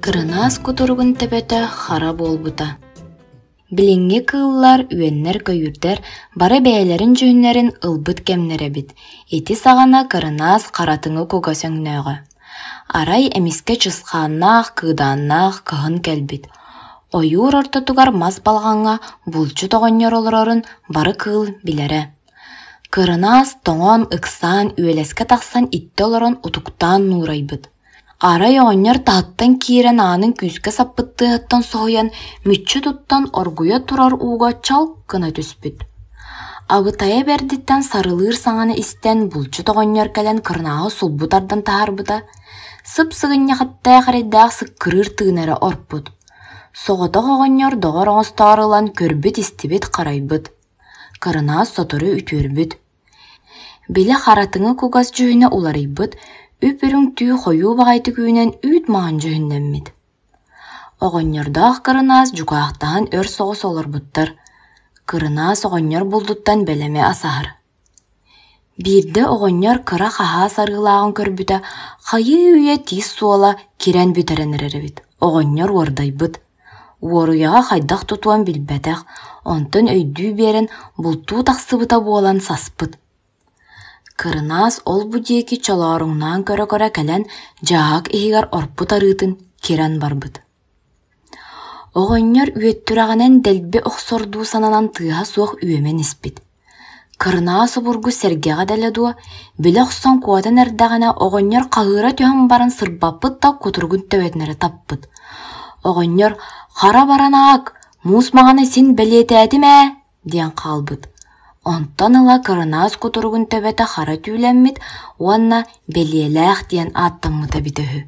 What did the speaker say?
Кырынаас кутуругун тепете хара болбута. Билинге кыллар үеннер көйүрдер, бары бәйлерин жүйнерин ылбыт кемнеребит. Эти сағана кырынаас каратыңы кога сөңнөөгө. Арай эмиске чысқаннаах, кыдааннаах кыһын келбит. Ойуур ортотугар мас балганга булчу тоҕонньор олорорун бары кыл билере. Кырынаас тоҥон ыксаан үөлеске тахсан итте олорон утуктаан нуурайбыт. Арай оҕонньор тааттан киирен аанын күүскэ саппыттыһыттан соһуйан мүччү туттан оргуйа турар ууга чалкына түспүт. Абытая бердиттен сарылыыр саҥаны истен булчу тоҕонньор кэлэн кырнааҕы сулбутардан таһаарбыта. Сып-сыгынньахаттаа харайдаах сыккырыыр тыынара орпут. Соҕотох оҕонньор доҕор оҥостоорылан көрбүт истибит харайбыт. Кырынаас сотору үтүөрбүт. Биле харатыңы кугас жүйүнэ уларыйбыт, үпүрүң түү хойуу баҕайты күүнэн үүт маан жүйүннэммит. Оҕонньордаах кырынаас жукаахтаан өр соҕус олорбуттар. Кырынаас оҕонньор булдуттан бэлэме асаһар. Биирдэ оҕонньор кыра хаһаа сарыылааҕын көрбүтэ, хайыы үйэ тиис суола кирэн бүтэрэнэрэрибит. Оҕонньор уордайбыт. Уоруйаҕа хайдах тутуан билбэтэх, онтон өйдүү биэрэн бултуу тахсыбыта буолан саспыт. Кырынаас ол бу диэки чолооруҥнаан көрө-көрө кэлэн жаак иһигэр орпут арыытын кирэн барбыт. Оҕонньор үөттүрэҕинэн дэлби охсордуу сананан тыаһа суох үөмэн испит. Кырынаас обургу сэргэҕэ дэлэ дуо, билэ охсон куотан эрдэҕинэ оҕонньор хаһыыра түһэн баран сырбаппыт да кутургун төбөтнэрэ таппыт. Оҕонньор «Хара баранаак, муус маҕаны син бэлиэтээти-мэ» диэн хаалбыт. Онтон ыла кырынаас кутуругун төбөтө хара түүлэммит, уонна белиэлээх диэн ааттаммыта битэһү.